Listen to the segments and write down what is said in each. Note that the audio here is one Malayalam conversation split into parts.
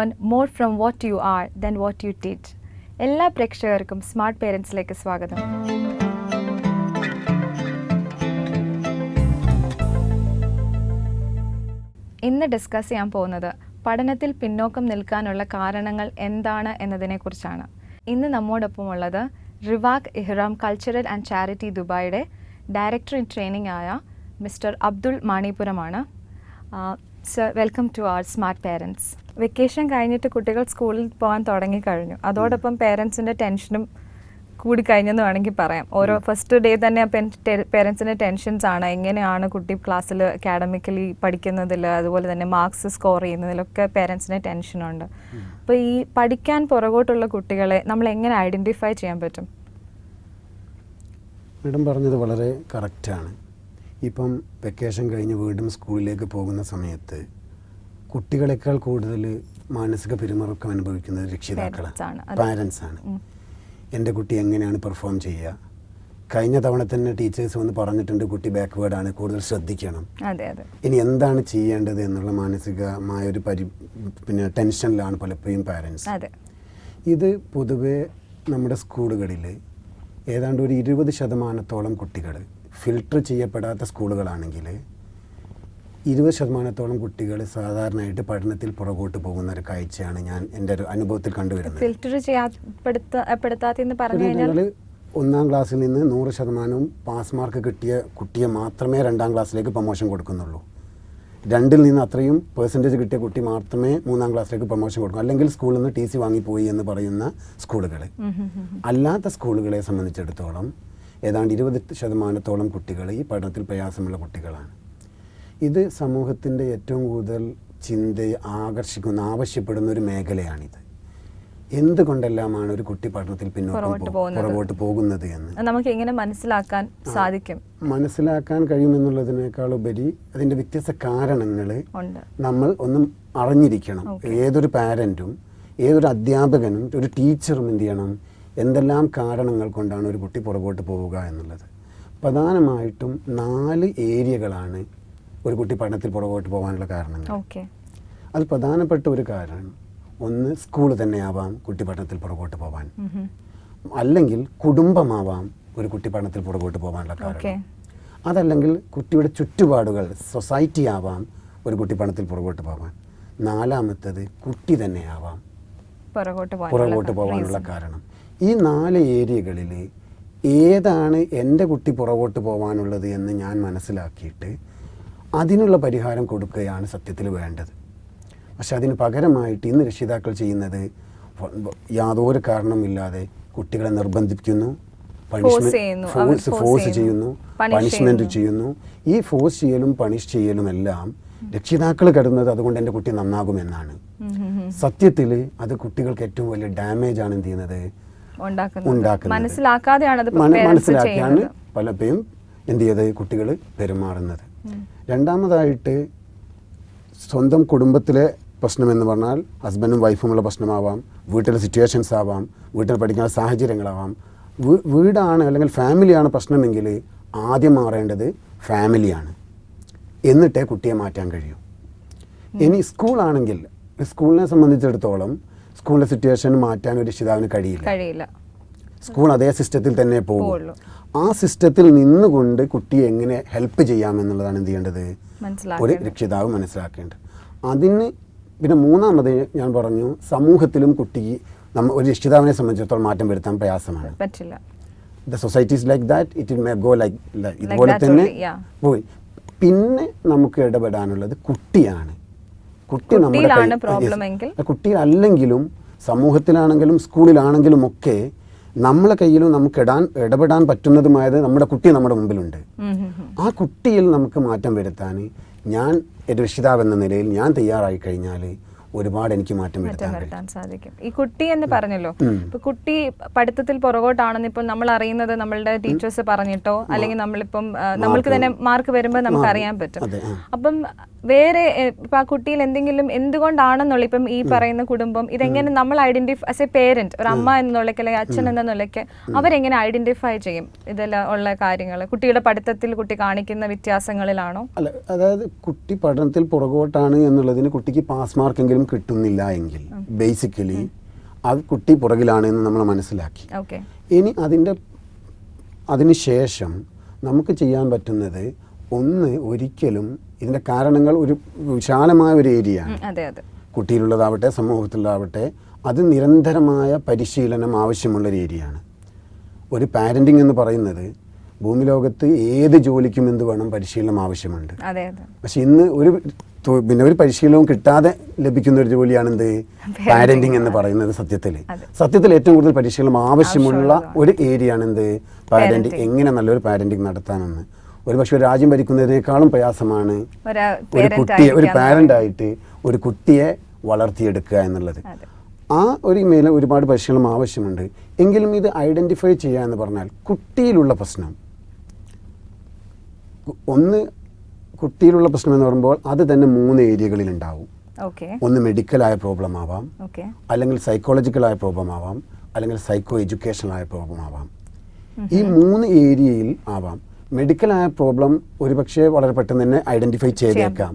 learn more from what you are than what you teach. എല്ലാ പ്രേക്ഷകർക്കും സ്മാർട്ട് പേരൻസിലേക്ക് സ്വാഗതം. ഇന്ന് ഡിസ്കസ് ചെയ്യാൻ പോകുന്നത് പഠനത്തിൽ പിന്നോക്കം നിൽക്കാനുള്ള കാരണങ്ങൾ എന്താണ് എന്നതിനെക്കുറിച്ചാണ്. ഇന്ന് നമ്മോടൊപ്പം ഉള്ളത് Riwaq Ihram cultural and charity ദുബായിയുടെ ഡയറക്ടർ ഇൻ ട്രെയിനിങ് ആയ മിസ്റ്റർ അബ്ദുൾ മാണിപുരമാണ്. Sir, welcome to our smart parents. Vacation കഴിഞ്ഞിട്ട് കുട്ടികൾ സ്കൂളിൽ പോകാൻ തുടങ്ങിക്കഴിഞ്ഞു. അതോടൊപ്പം പേരൻസിൻ്റെ ടെൻഷനും കൂടിക്കഴിഞ്ഞെന്ന് വേണമെങ്കിൽ പറയാം. ഓരോ ഫസ്റ്റ് ഡേ തന്നെ പേരൻസിൻ്റെ ടെൻഷൻസ് ആണ്. എങ്ങനെയാണ് കുട്ടി ക്ലാസ്സിൽ അക്കാഡമിക്കലി പഠിക്കുന്നതിൽ, അതുപോലെ തന്നെ മാർക്സ് സ്കോർ ചെയ്യുന്നതിലൊക്കെ പേരൻസിന് ടെൻഷനുണ്ട്. അപ്പോൾ ഈ പഠിക്കാൻ പുറകോട്ടുള്ള കുട്ടികളെ നമ്മൾ എങ്ങനെ ഐഡൻറ്റിഫൈ ചെയ്യാൻ പറ്റും? മാഡം പറഞ്ഞത് വളരെ കറക്റ്റാണ്. ഇപ്പം വെക്കേഷൻ കഴിഞ്ഞ് വീണ്ടും സ്കൂളിലേക്ക് പോകുന്ന സമയത്ത് കുട്ടികളെക്കാൾ കൂടുതൽ മാനസിക പിരിമുറുക്കം അനുഭവിക്കുന്നത് രക്ഷിതാക്കളാണ്, പാരൻസാണ്. എൻ്റെ കുട്ടി എങ്ങനെയാണ് പെർഫോം ചെയ്യുക? കഴിഞ്ഞ തവണ തന്നെ ടീച്ചേഴ്സ് വന്ന് പറഞ്ഞിട്ടുണ്ട് കുട്ടി ബാക്ക്വേർഡാണ്, കൂടുതൽ ശ്രദ്ധിക്കണം. ഇനി എന്താണ് ചെയ്യേണ്ടത് എന്നുള്ള മാനസികമായൊരു പിന്നെ ടെൻഷനിലാണ് പലപ്പോഴും പാരൻസ്. ഇത് പൊതുവേ നമ്മുടെ സ്കൂളുകളിൽ ഏതാണ്ട് ഒരു 20% കുട്ടികൾ, ഫിൽട്ടർ ചെയ്യപ്പെടാത്ത സ്കൂളുകളാണെങ്കിൽ 20% കുട്ടികൾ സാധാരണയായിട്ട് പഠനത്തിൽ പുറകോട്ട് പോകുന്ന ഒരു കാഴ്ചയാണ് ഞാൻ എൻ്റെ ഒരു അനുഭവത്തിൽ കണ്ടുവരുന്നത്. ഫിൽട്ടർ ചെയ്യപ്പെടുത്താത്തെന്ന് പറഞ്ഞു കഴിഞ്ഞാൽ 1ാം ക്ലാസ്സിൽ നിന്ന് 100% പാസ് മാർക്ക് കിട്ടിയ കുട്ടിയെ മാത്രമേ 2ാം ക്ലാസ്സിലേക്ക് പ്രൊമോഷൻ കൊടുക്കുന്നുള്ളൂ. 2ൽ നിന്ന് അത്രയും പെർസെൻറ്റേജ് കിട്ടിയ കുട്ടി മാത്രമേ 3ാം ക്ലാസ്സിലേക്ക് പ്രൊമോഷൻ കൊടുക്കും. അല്ലെങ്കിൽ സ്കൂളിൽ നിന്ന് TC വാങ്ങിപ്പോയി എന്ന് പറയുന്ന സ്കൂളുകൾ. അല്ലാത്ത സ്കൂളുകളെ സംബന്ധിച്ചിടത്തോളം ഏതാണ്ട് 20% കുട്ടികൾ ഈ പഠനത്തിൽ പ്രയാസമുള്ള കുട്ടികളാണ്. ഇത് സമൂഹത്തിൻ്റെ ഏറ്റവും കൂടുതൽ ചിന്തയെ ആവശ്യപ്പെടുന്ന ഒരു മേഖലയാണിത്. എന്തുകൊണ്ടെല്ലാമാണ് ഒരു കുട്ടി പഠനത്തിൽ പുറകോട്ട് പോകുന്നത് എന്ന് നമുക്ക് എങ്ങനെ മനസ്സിലാക്കാൻ സാധിക്കും? മനസ്സിലാക്കാൻ കഴിയുമെന്നുള്ളതിനേക്കാളുപരി അതിൻ്റെ വ്യത്യസ്ത കാരണങ്ങൾ നമ്മൾ ഒന്നും അറിഞ്ഞിരിക്കണം. ഏതൊരു പാരൻറ്റും ഏതൊരു അധ്യാപകനും ഒരു ടീച്ചറും എന്ത് ചെയ്യണം, എന്തെല്ലാം കാരണങ്ങൾ കൊണ്ടാണ് ഒരു കുട്ടി പുറകോട്ട് പോവുക എന്നുള്ളത്. പ്രധാനമായിട്ടും 4 ഏരിയകളാണ് ഒരു കുട്ടി പഠനത്തിൽ പുറകോട്ട് പോകാനുള്ള കാരണങ്ങൾ. അത് പ്രധാനപ്പെട്ട ഒരു കാരണം, ഒന്ന് സ്കൂൾ തന്നെയാവാം കുട്ടി പഠനത്തിൽ പുറകോട്ട് പോകാൻ, അല്ലെങ്കിൽ കുടുംബമാവാം ഒരു കുട്ടി പഠനത്തിൽ പുറകോട്ട് പോകാനുള്ള കാരണം, അതല്ലെങ്കിൽ കുട്ടിയുടെ ചുറ്റുപാടുകൾ സൊസൈറ്റി ആവാം ഒരു കുട്ടി പഠനത്തിൽ പുറകോട്ട് പോകാൻ, 4ാമത്തേത് കുട്ടി തന്നെയാവാം പുറകോട്ട് പോകാനുള്ള കാരണം. ഈ 4 ഏരിയകളിൽ ഏതാണ് എൻ്റെ കുട്ടി പുറകോട്ട് പോകാനുള്ളത് എന്ന് ഞാൻ മനസ്സിലാക്കിയിട്ട് അതിനുള്ള പരിഹാരം കൊടുക്കുകയാണ് സത്യത്തിൽ വേണ്ടത്. പക്ഷെ അതിന് പകരമായിട്ട് ഇന്ന് രക്ഷിതാക്കൾ ചെയ്യുന്നത് യാതൊരു കാരണമില്ലാതെ കുട്ടികളെ നിർബന്ധിപ്പിക്കുന്നു, ഫോഴ്സ് ചെയ്യുന്നു, പണിഷ്മെൻറ്റ് ചെയ്യുന്നു. ഈ ഫോഴ്സ് ചെയ്യലും പണിഷ് ചെയ്യലും എല്ലാം രക്ഷിതാക്കൾ കരുതുന്നത് അതുകൊണ്ട് എൻ്റെ കുട്ടി നന്നാകുമെന്നാണ്. സത്യത്തിൽ അത് കുട്ടികൾക്ക് ഏറ്റവും വലിയ ഡാമേജ് ആണ് എന്ത് ചെയ്യുന്നത്, ഉണ്ടാക്കുന്നത്. മനസ്സിലാക്കിയാണ് പലപ്പോഴും എന്ത് ചെയ്ത് കുട്ടികൾ പെരുമാറുന്നത്. രണ്ടാമതായിട്ട് സ്വന്തം കുടുംബത്തിലെ പ്രശ്നമെന്ന് പറഞ്ഞാൽ ഹസ്ബൻഡും വൈഫുമുള്ള പ്രശ്നമാവാം, വീട്ടിലെ സിറ്റുവേഷൻസ് ആവാം, വീട്ടിൽ പഠിക്കുന്ന സാഹചര്യങ്ങളാവാം. വീടാണ് അല്ലെങ്കിൽ ഫാമിലിയാണ് പ്രശ്നമെങ്കിൽ ആദ്യം മാറേണ്ടത് ഫാമിലിയാണ്, എന്നിട്ടേ കുട്ടിയെ മാറ്റാൻ കഴിയൂ. ഇനി സ്കൂളാണെങ്കിൽ സ്കൂളിനെ സംബന്ധിച്ചിടത്തോളം സ്കൂളിലെ സിറ്റുവേഷൻ മാറ്റാൻ ഒരു രക്ഷിതാവിന് കഴിയില്ല. സ്കൂൾ അതേ സിസ്റ്റത്തിൽ തന്നെ പോകും. ആ സിസ്റ്റത്തിൽ നിന്നുകൊണ്ട് കുട്ടിയെ എങ്ങനെ ഹെൽപ്പ് ചെയ്യാമെന്നുള്ളതാണ് എന്ത് ചെയ്യേണ്ടത്, ഒരു രക്ഷിതാവ് മനസ്സിലാക്കേണ്ടത്. അതിന് പിന്നെ 3ാമത് ഞാൻ പറഞ്ഞു, സമൂഹത്തിലും കുട്ടിക്ക് ഒരു രക്ഷിതാവിനെ സംബന്ധിച്ചിടത്തോളം മാറ്റം വരുത്താൻ പ്രയാസമാണ്. The society is like that, it may go like ഇതുപോലെ തന്നെ പോയി. പിന്നെ നമുക്ക് ഇടപെടാനുള്ളത് കുട്ടിയാണ്. കുട്ടി നമ്മുടെ കുട്ടിയല്ലെങ്കിലും സമൂഹത്തിലാണെങ്കിലും സ്കൂളിലാണെങ്കിലും ഒക്കെ നമ്മളെ കയ്യിലും നമുക്ക് ഇടപെടാൻ പറ്റുന്നതുമായത് നമ്മുടെ കുട്ടി നമ്മുടെ മുമ്പിലുണ്ട്. ആ കുട്ടിയിൽ നമുക്ക് മാറ്റം വരുത്താൻ ഞാൻ ഒരു രക്ഷിതാവ് എന്ന നിലയിൽ ഞാൻ തയ്യാറായി കഴിഞ്ഞാൽ ഒരുപാട് എനിക്ക് മാറ്റം വരുത്താൻ സാധിക്കും. ഈ കുട്ടി എന്ന് പറഞ്ഞല്ലോ, ഇപ്പൊ കുട്ടി പഠിത്തത്തിൽ പുറകോട്ടാണെന്ന് ഇപ്പം നമ്മൾ അറിയുന്നത് നമ്മളുടെ ടീച്ചേഴ്സ് പറഞ്ഞിട്ടോ അല്ലെങ്കിൽ നമ്മളിപ്പം നമ്മൾക്ക് തന്നെ മാർക്ക് വരുമ്പോൾ നമുക്ക് അറിയാൻ പറ്റും. അപ്പം വേറെ ഇപ്പം ആ കുട്ടിയിൽ എന്തുകൊണ്ടാണെന്നുള്ള ഇപ്പം ഈ പറയുന്ന കുടുംബം ഇതെങ്ങനെ നമ്മൾ ഐഡന്റിഫൈ ആസ് എ പേരന്റ്, ഒരു അമ്മ എന്നുള്ളക്ക് അല്ലെങ്കിൽ അച്ഛൻ എന്ന നിലയ്ക്ക് അവരെങ്ങനെ ഐഡന്റിഫൈ ചെയ്യും ഇതെല്ലാം ഉള്ള കാര്യങ്ങൾ? കുട്ടിയുടെ പഠിത്തത്തിൽ കുട്ടി കാണിക്കുന്ന വ്യത്യാസങ്ങളിലാണോ? അല്ല, അതായത് കുട്ടി പഠനത്തിൽ പുറകോട്ടാണ് എന്നുള്ളതിന് കുട്ടിക്ക് പാസ് മാർക്കെങ്കിലും പരിശീലനം കിട്ടുന്നില്ല എങ്കിൽ ബേസിക്കലി അത് കുട്ടി പുറകിലാണ് എന്ന് നമ്മൾ മനസ്സിലാക്കി. ഓക്കെ. ഇനി അതിന് ശേഷം നമുക്ക് ചെയ്യാൻ പറ്റുന്നത് ഒന്ന്, ഒരിക്കലും ഇതിൻ്റെ കാരണങ്ങൾ ഒരു വിശാലമായ ഒരു ഏരിയയാണ്. അതെ അതെ. കുട്ടിയിലുള്ളതാവട്ടെ സമൂഹത്തിലുള്ളതാവട്ടെ അത് നിരന്തരമായ പരിശീലനം ആവശ്യമുള്ളൊരു ഏരിയയാണ്. ഒരു പാരൻറ്റിങ് എന്ന് പറയുന്നത് ഭൂമി ലോകത്ത് ഏത് ജോലിക്കും എന്ത് വേണം, പരിശീലനം ആവശ്യമുണ്ട്. അതെ അതെ. പക്ഷെ ഇന്ന് ഒരു പരിശീലനവും കിട്ടാതെ ലഭിക്കുന്ന ഒരു ജോലിയാണ് എന്ത്, പാരന്റിങ് എന്ന് പറയുന്നത്. സത്യത്തിൽ ഏറ്റവും കൂടുതൽ പരിശീലനം ആവശ്യമുള്ള ഒരു ഏരിയ ആണ് എന്ത്, പാരന്റിങ്. എങ്ങനെ നല്ലൊരു പാരന്റിങ് നടത്താമെന്ന്. ഒരു പക്ഷെ ഒരു രാജ്യം ഭരിക്കുന്നതിനേക്കാളും പ്രയാസമാണ് ഒരു പാരന്റായിട്ട് ഒരു കുട്ടിയെ വളർത്തിയെടുക്കുക എന്നുള്ളത്. ആ ഒരു മേലെ ഒരുപാട് പരിശീലനം ആവശ്യമുണ്ട്. എങ്കിലും ഇത് ഐഡന്റിഫൈ ചെയ്യുക എന്ന് പറഞ്ഞാൽ കുട്ടിയിലുള്ള പ്രശ്നം, കുട്ടിയിലുള്ള പ്രശ്നം എന്ന് പറയുമ്പോൾ അത് തന്നെ 3 ഏരിയകളിൽ ഉണ്ടാവും. ഒന്ന് മെഡിക്കലായ പ്രോബ്ലം ആവാം, അല്ലെങ്കിൽ സൈക്കോളജിക്കലായ പ്രോബ്ലം ആവാം, അല്ലെങ്കിൽ സൈക്കോ എഡ്യൂക്കേഷണലായ പ്രോബ്ലം ആവാം. ഈ 3 ഏരിയയിൽ ആവാം. മെഡിക്കലായ പ്രോബ്ലം ഒരുപക്ഷെ വളരെ പെട്ടെന്ന് തന്നെ ഐഡന്റിഫൈ ചെയ്തേക്കാം.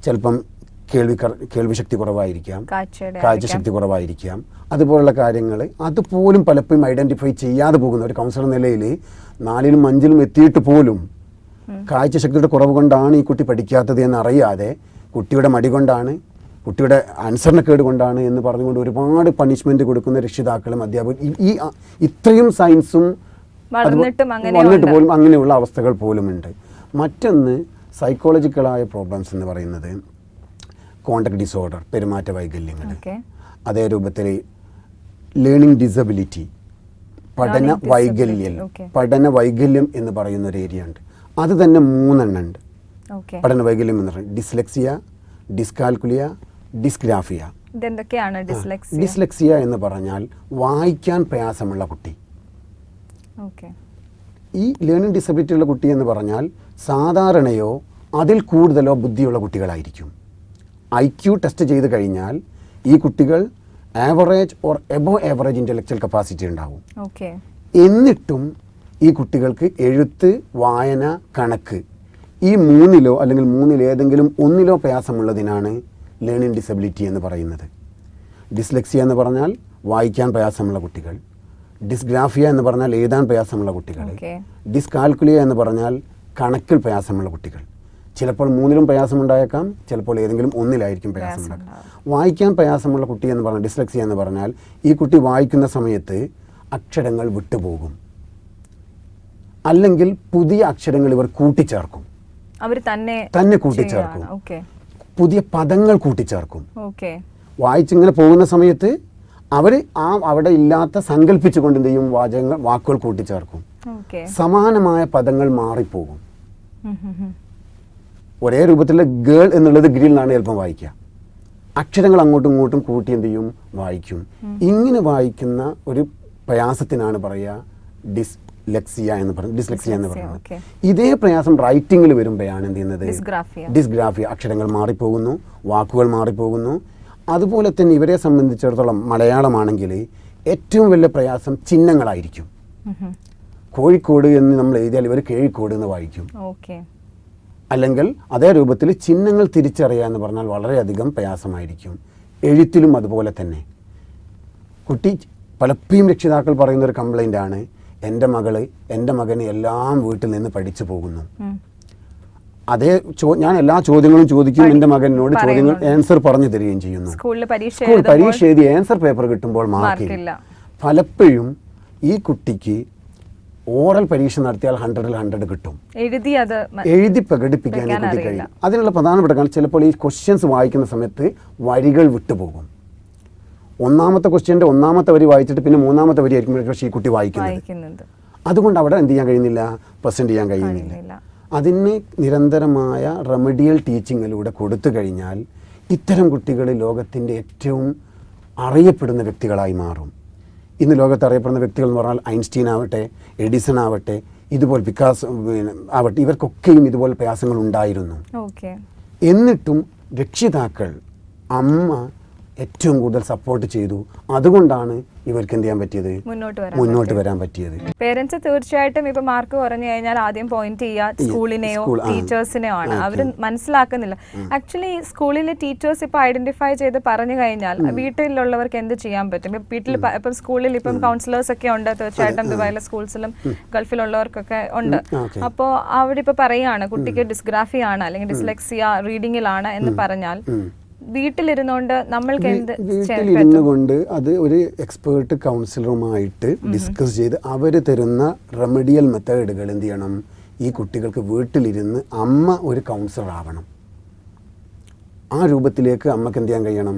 ചിലപ്പം കേൾവിശക്തി കുറവായിരിക്കാം, കാഴ്ചശക്തി കുറവായിരിക്കാം, അതുപോലുള്ള കാര്യങ്ങൾ അതുപോലും പലപ്പോഴും ഐഡന്റിഫൈ ചെയ്യാതെ പോകുന്ന ഒരു കൗൺസിലർ നിലയിൽ 4ലും 5ലും എത്തിയിട്ട് പോലും കാഴ്ചശക്തിയുടെ കുറവ് കൊണ്ടാണ് ഈ കുട്ടി പഠിക്കാത്തത് എന്നറിയാതെ, കുട്ടിയുടെ മടി കൊണ്ടാണ്, കുട്ടിയുടെ അനുസരണക്കേട് കൊണ്ടാണ് എന്ന് പറഞ്ഞുകൊണ്ട് ഒരുപാട് പണിഷ്മെന്റ് കൊടുക്കുന്ന രക്ഷിതാക്കളും അധ്യാപകരും ഈ ഇത്രയും സയൻസും വന്നിട്ട് പോലും അങ്ങനെയുള്ള അവസ്ഥകൾ പോലുമുണ്ട്. മറ്റൊന്ന് സൈക്കോളജിക്കലായ പ്രോബ്ലംസ് എന്ന് പറയുന്നത് കോണ്ടക്ട് ഡിസോർഡർ, പെരുമാറ്റ വൈകല്യങ്ങൾ, അതേ രൂപത്തിൽ ലേണിംഗ് ഡിസബിലിറ്റി, പഠന വൈകല്യം എന്ന് പറയുന്ന ഒരു ഏരിയ ഉണ്ട്. അത് തന്നെ 3 എണ്ണം ഉണ്ട്. പഠന വൈകല്യം എന്ന് പറയുന്നത് ഡിസ്ലെക്സിയ, ഡിസ്കാൽക്കുലിയ, ഡിസ്ഗ്രാഫിയ. ഡിസ്ലെക്സിയ എന്ന് പറഞ്ഞാൽ വായിക്കാൻ പ്രയാസമുള്ള കുട്ടി. ഈ ലേണിംഗ് ഡിസബിലിറ്റി ഉള്ള കുട്ടി എന്ന് പറഞ്ഞാൽ സാധാരണയോ അതിൽ കൂടുതലോ ബുദ്ധിയുള്ള കുട്ടികളായിരിക്കും. IQ ടെസ്റ്റ് ചെയ്ത് കഴിഞ്ഞാൽ ഈ കുട്ടികൾ average or above average intellectual capacity ഉണ്ടാവും. എന്നിട്ടും ഈ കുട്ടികൾക്ക് എഴുത്ത്, വായന, കണക്ക് ഈ 3ലോ അല്ലെങ്കിൽ 3ലേതെങ്കിലും 1ലോ പ്രയാസമുള്ളതിനാണ് ലേണിംഗ് ഡിസബിലിറ്റി എന്ന് പറയുന്നത്. ഡിസ്ലെക്സിയ എന്ന് പറഞ്ഞാൽ വായിക്കാൻ പ്രയാസമുള്ള കുട്ടികൾ, ഡിസ്ഗ്രാഫിയ എന്ന് പറഞ്ഞാൽ എഴുതാൻ പ്രയാസമുള്ള കുട്ടികൾ, ഡിസ്കാൽക്കുലിയ എന്ന് പറഞ്ഞാൽ കണക്കിൽ പ്രയാസമുള്ള കുട്ടികൾ. ചിലപ്പോൾ 3ലും പ്രയാസമുണ്ടായേക്കാം, ചിലപ്പോൾ ഏതെങ്കിലും 1ലായിരിക്കും പ്രയാസമുണ്ടാക്കാം. വായിക്കാൻ പ്രയാസമുള്ള കുട്ടി എന്ന് പറഞ്ഞാൽ ഡിസ്ലെക്സിയ എന്ന് പറഞ്ഞാൽ ഈ കുട്ടി വായിക്കുന്ന സമയത്ത് അക്ഷരങ്ങൾ വിട്ടുപോകും, അല്ലെങ്കിൽ പുതിയ അക്ഷരങ്ങൾ ഇവർ കൂട്ടിച്ചേർക്കും, തന്നെ കൂട്ടിച്ചേർക്കും, പുതിയ പദങ്ങൾ കൂട്ടിച്ചേർക്കും. വായിച്ചിങ്ങനെ പോകുന്ന സമയത്ത് അവർ അവിടെ ഇല്ലാത്ത സങ്കല്പിച്ചുകൊണ്ട് എന്ത് ചെയ്യും, വാക്കുകൾ കൂട്ടിച്ചേർക്കും. സമാനമായ പദങ്ങൾ മാറിപ്പോകും. ഒരേ രൂപത്തിലുള്ള ഗേൾ എന്നുള്ളത് ഗ്രിൽ എന്നാണ് ചിലപ്പം വായിക്കുക. അക്ഷരങ്ങൾ അങ്ങോട്ടും ഇങ്ങോട്ടും കൂട്ടി എന്ത് ചെയ്യും, വായിക്കും. ഇങ്ങനെ വായിക്കുന്ന ഒരു പ്രയാസത്തിനാണ് പറയുക ഡിസ്ലെക്സിയ എന്ന് പറയുന്നത്. ഇതേ പ്രയാസം റൈറ്റിംഗിൽ വരുമ്പോഴാണ് എന്ത് ചെയ്യുന്നത്, ഡിസ്ഗ്രാഫിയ. അക്ഷരങ്ങൾ മാറിപ്പോകുന്നു, വാക്കുകൾ മാറിപ്പോകുന്നു. അതുപോലെ തന്നെ ഇവരെ സംബന്ധിച്ചിടത്തോളം മലയാളമാണെങ്കിൽ ഏറ്റവും വലിയ പ്രയാസം ചിഹ്നങ്ങളായിരിക്കും. കോഴിക്കോട് എന്ന് നമ്മൾ എഴുതിയാൽ ഇവർ കേഴിക്കോട് എന്ന് വായിക്കും. അല്ലെങ്കിൽ അതേ രൂപത്തിൽ ചിഹ്നങ്ങൾ തിരിച്ചറിയുക എന്ന് പറഞ്ഞാൽ വളരെയധികം പ്രയാസമായിരിക്കും. എഴുത്തിലും അതുപോലെ തന്നെ. കുട്ടി പലപ്പോഴും രക്ഷിതാക്കൾ പറയുന്നൊരു കംപ്ലൈൻ്റ് ആണ്, എൻ്റെ മകന് എല്ലാം വീട്ടിൽ നിന്ന് പഠിച്ചു പോകുന്നു. ഞാൻ എല്ലാ ചോദ്യങ്ങളും ചോദിക്കും, എൻ്റെ മകനോട് ചോദ്യങ്ങൾ ആൻസർ പറഞ്ഞു തരികയും ചെയ്യുന്നു. സ്കൂൾ പരീക്ഷ എഴുതി ആൻസർ പേപ്പർ കിട്ടുമ്പോൾ മാർക്കില്ല. പലപ്പോഴും ഈ കുട്ടിക്ക് ഓറൽ പരീക്ഷ നടത്തിയാൽ 100ൽ 100 കിട്ടും, എഴുതി പ്രകടിപ്പിക്കാൻ കുട്ടി കഴിയും. അതിനുള്ള പ്രധാനപ്പെട്ട കാരണം ചിലപ്പോൾ ഈ ക്വസ്റ്റ്യൻസ് വായിക്കുന്ന സമയത്ത് വരികൾ വിട്ടുപോകും. ഒന്നാമത്തെ ക്വസ്റ്റ്യൻ്റെ 1ാമത്തെ വരി വായിച്ചിട്ട് പിന്നെ 3ാമത്തെ വരി ആയിരിക്കും പക്ഷേ ഈ കുട്ടി വായിക്കുന്നത്. അതുകൊണ്ട് അവിടെ എന്ത് ചെയ്യാൻ കഴിയുന്നില്ല, പ്രസൻറ്റ് ചെയ്യാൻ കഴിയുന്നില്ല. അതിന് നിരന്തരമായ റെമഡിയൽ ടീച്ചിങ്ങിലൂടെ കൊടുത്തു കഴിഞ്ഞാൽ ഇത്തരം കുട്ടികൾ ലോകത്തിൻ്റെ ഏറ്റവും അറിയപ്പെടുന്ന വ്യക്തികളായി മാറും. ഇന്ന് ലോകത്ത് അറിയപ്പെടുന്ന വ്യക്തികൾ എന്ന് പറഞ്ഞാൽ ഐൻസ്റ്റീൻ ആവട്ടെ, എഡിസൺ ആവട്ടെ, ഇതുപോലെ പിക്കാസ് ആവട്ടെ, ഇവർക്കൊക്കെയും ഇതുപോലെ പ്രയാസങ്ങൾ ഉണ്ടായിരുന്നു. എന്നിട്ടും രക്ഷിതാക്കൾ, അമ്മ ഏറ്റവും കൂടുതൽ സപ്പോർട്ട് ചെയ്തു. അതുകൊണ്ടാണ് ഇവർക്ക് എന്ത് ചെയ്യാൻ പറ്റിയത്, മുന്നോട്ട് വരാൻ പറ്റിയത്. പേരൻസ് തീർച്ചയായിട്ടും ഇപ്പൊ മാർക്ക് കുറഞ്ഞു കഴിഞ്ഞാൽ ആദ്യം പോയിന്റ് ചെയ്യുക സ്കൂളിനെയോ ടീച്ചേഴ്സിനെയോ ആണ്. അവർ മനസ്സിലാക്കുന്നില്ല. ആക്ച്വലി സ്കൂളിലെ ടീച്ചേഴ്സ് ഇപ്പൊ ഐഡന്റിഫൈ ചെയ്ത് പറഞ്ഞു കഴിഞ്ഞാൽ വീട്ടിലുള്ളവർക്ക് എന്ത് ചെയ്യാൻ പറ്റും? വീട്ടിൽ ഇപ്പം സ്കൂളിൽ ഇപ്പം കൗൺസിലേഴ്സ് ഒക്കെ ഉണ്ട്, തീർച്ചയായിട്ടും ദുബായിലെ സ്കൂൾസിലും ഗൾഫിലുള്ളവർക്കൊക്കെ ഉണ്ട്. അപ്പോൾ അവിടെ ഇപ്പൊ പറയാണ് കുട്ടിക്ക് ഡിസ്ഗ്രാഫി ആണ് അല്ലെങ്കിൽ ഡിസ്ലെക്സിയ റീഡിങ്ങിലാണ് എന്ന് പറഞ്ഞാൽ വീട്ടിലിരുന്നുകൊണ്ട് നമ്മൾക്ക് വീട്ടിലിരുന്നു കൊണ്ട് അത് ഒരു എക്സ്പേർട്ട് കൗൺസിലറുമായിട്ട് ഡിസ്കസ് ചെയ്ത് അവർ തരുന്ന റെമഡിയൽ മെത്തേഡുകൾ എന്ത് ചെയ്യണം, ഈ കുട്ടികൾക്ക് വീട്ടിലിരുന്ന് അമ്മ ഒരു കൗൺസിലർ ആവണം. ആ രൂപത്തിലേക്ക് അമ്മക്ക് എന്ത് ചെയ്യാൻ കഴിയണം,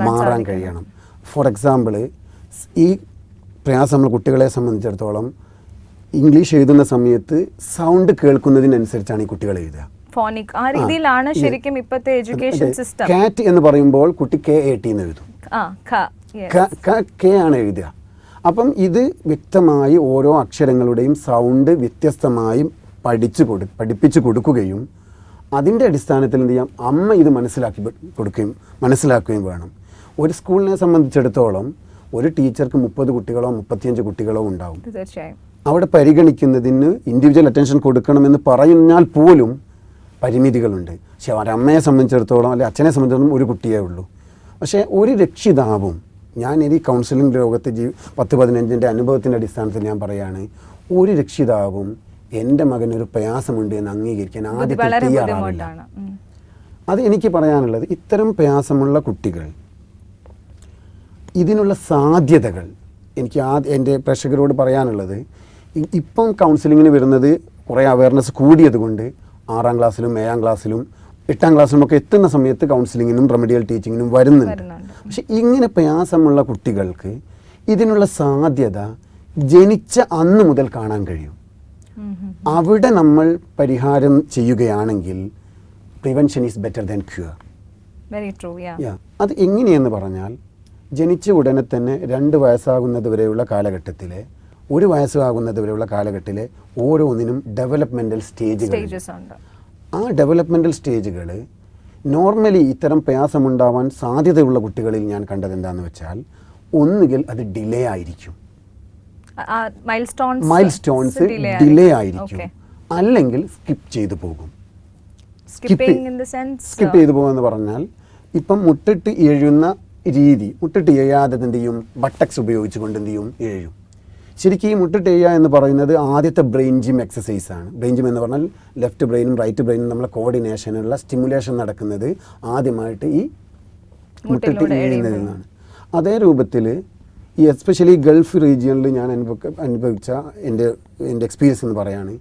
മാറാൻ കഴിയണം. ഫോർ എക്സാമ്പിൾ, ഈ പ്രയാസമുള്ള കുട്ടികളെ സംബന്ധിച്ചിടത്തോളം ഇംഗ്ലീഷ് എഴുതുന്ന സമയത്ത് സൗണ്ട് കേൾക്കുന്നതിനനുസരിച്ചാണ് ഈ കുട്ടികൾ എഴുതുക. ഫോണിക് ആ രീതിയിലാണ് ശരിക്കും ഇപ്പോഴത്തെ എഡ്യൂക്കേഷൻ സിസ്റ്റം. കാറ്റ് എന്ന് പറയുമ്പോൾ കുട്ടി KAT എന്ന് എഴുതും, കെ ആണ് എഴുതുക. അപ്പം ഇത് വ്യക്തമായി ഓരോ അക്ഷരങ്ങളുടെയും സൗണ്ട് വ്യത്യസ്തമായി പഠിപ്പിച്ചു കൊടുക്കുകയും അതിൻ്റെ അടിസ്ഥാനത്തിൽ എന്ത് ചെയ്യാം, അമ്മ ഇത് മനസ്സിലാക്കുകയും വേണം. ഒരു സ്കൂളിനെ സംബന്ധിച്ചിടത്തോളം ഒരു ടീച്ചർക്ക് 30 കുട്ടികളോ 35 കുട്ടികളോ ഉണ്ടാവും. തീർച്ചയായും അവിടെ പരിഗണിക്കുന്നതിന് ഇൻഡിവിജ്വൽ അറ്റൻഷൻ കൊടുക്കണമെന്ന് പറഞ്ഞാൽ പോലും പരിമിതികളുണ്ട്. പക്ഷെ ഒരമ്മയെ സംബന്ധിച്ചിടത്തോളം അല്ലെങ്കിൽ അച്ഛനെ സംബന്ധിച്ചിടത്തോളം ഒരു കുട്ടിയേ ഉള്ളൂ. പക്ഷേ ഒരു രക്ഷിതാവും, ഞാൻ ഈ കൗൺസിലിംഗ് ലോകത്ത് 10-15 അനുഭവത്തിൻ്റെ അടിസ്ഥാനത്തിൽ ഞാൻ പറയുകയാണ്, ഒരു രക്ഷിതാവും എൻ്റെ മകനൊരു പ്രയാസമുണ്ട് എന്ന് അംഗീകരിക്കാൻ ആദ്യം തയ്യാറാവില്ല. അത് എനിക്ക് പറയാനുള്ളത്, ഇത്തരം പ്രയാസമുള്ള കുട്ടികൾ ഇതിനുള്ള സാധ്യതകൾ എനിക്ക് എൻ്റെ പ്രേക്ഷകരോട് പറയാനുള്ളത്, ഇപ്പം കൗൺസിലിങ്ങിന് വരുന്നത് കുറേ അവയർനെസ് കൂടിയത് കൊണ്ട് 6ാം ക്ലാസ്സിലും 7ാം ക്ലാസ്സിലും 8ാം ക്ലാസ്സിലും ഒക്കെ എത്തുന്ന സമയത്ത് കൗൺസിലിങ്ങിനും റെമഡിയൽ ടീച്ചിങ്ങിനും വരുന്നുണ്ട്. പക്ഷെ ഇങ്ങനെ പ്രയാസമുള്ള കുട്ടികൾക്ക് ഇതിനുള്ള സാധ്യത ജനിച്ച അന്ന് മുതൽ കാണാൻ കഴിയും. അവിടെ നമ്മൾ പരിഹാരം ചെയ്യുകയാണെങ്കിൽ prevention is better than cure. അത് എങ്ങനെയെന്ന് പറഞ്ഞാൽ, ജനിച്ച ഉടനെ തന്നെ 2 വയസ്സാകുന്നത് വരെയുള്ള കാലഘട്ടത്തിലെ 1 വയസ്സാകുന്നത് വരെയുള്ള കാലഘട്ടത്തിലെ ഓരോന്നിനും ഡെവലപ്മെൻ്റൽ സ്റ്റേജുകൾ. ആ ഡെവലപ്മെൻ്റൽ സ്റ്റേജുകൾ നോർമലി ഇത്തരം പ്രയാസമുണ്ടാവാൻ സാധ്യതയുള്ള കുട്ടികളിൽ ഞാൻ കണ്ടത് എന്താണെന്ന് വെച്ചാൽ, ഒന്നുകിൽ അത് ഡിലേ ആയിരിക്കും, മൈൽസ്റ്റോൺസ് ഡിലേ ആയിരിക്കും, അല്ലെങ്കിൽ സ്കിപ്പ് ചെയ്തു പോകും. സ്കിപ്പ് ചെയ്തു പോകുമെന്ന് പറഞ്ഞാൽ, ഇപ്പം മുട്ടിട്ട് എഴുന്ന രീതി, മുട്ടിട്ട് എഴുതാതെ എന്ത് ചെയ്യും, ബട്ടക്സ് ഉപയോഗിച്ചുകൊണ്ട് എന്ത് ചെയ്യും, എഴുതും. ശരിക്കും ഈ മുട്ടിട്ട് എഴുതുക എന്ന് പറയുന്നത് ആദ്യത്തെ ബ്രെയിൻ ജിം എക്സസൈസാണ്. ബ്രെയിൻ ജിം എന്ന് പറഞ്ഞാൽ ലെഫ്റ്റ് ബ്രെയിനും റൈറ്റ് ബ്രെയിനും നമ്മളെ കോർഡിനേഷനുള്ള സ്റ്റിമുലേഷൻ നടക്കുന്നത് ആദ്യമായിട്ട് ഈ മുട്ടിട്ട് എഴുതുന്നതിൽ നിന്നാണ്. അതേ രൂപത്തിൽ ഈ എസ്പെഷ്യലി ഗൾഫ് റീജിയനിൽ ഞാൻ അനുഭവിച്ച എൻ്റെ എക്സ്പീരിയൻസ് എന്ന് പറയുകയാണ്,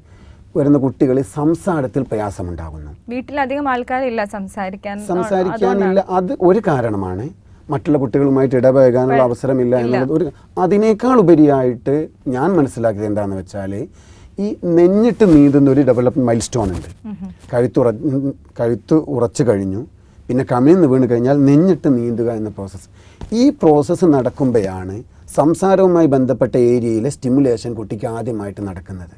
വരുന്ന കുട്ടികളിൽ സംസാരത്തിൽ പ്രയാസമുണ്ടാകുന്നു. വീട്ടിലധികം ആൾക്കാരില്ല സംസാരിക്കാനില്ല. അത് ഒരു കാരണമാണ്. മറ്റുള്ള കുട്ടികളുമായിട്ട് ഇടപഴകാനുള്ള അവസരമില്ല എന്നുള്ളത് ഒരു. അതിനേക്കാൾ ഉപരിയായിട്ട് ഞാൻ മനസ്സിലാക്കിയത് എന്താണെന്ന് വെച്ചാൽ, ഈ നെഞ്ഞിട്ട് നീന്തുന്ന ഒരു ഡെവലപ്മെൻറ്റ് മൈൽ സ്റ്റോൺ ഉണ്ട്. കഴുത്ത് ഉറച്ചു കഴിഞ്ഞു, പിന്നെ കമിഴ്ന്ന് വീണ് കഴിഞ്ഞാൽ നെഞ്ഞിട്ട് നീന്തുക എന്ന പ്രോസസ്സ്. ഈ പ്രോസസ്സ് നടക്കുമ്പോഴാണ് സംസാരവുമായി ബന്ധപ്പെട്ട ഏരിയയിലെ സ്റ്റിമുലേഷൻ കുട്ടിക്ക് ആദ്യമായിട്ട് നടക്കുന്നത്.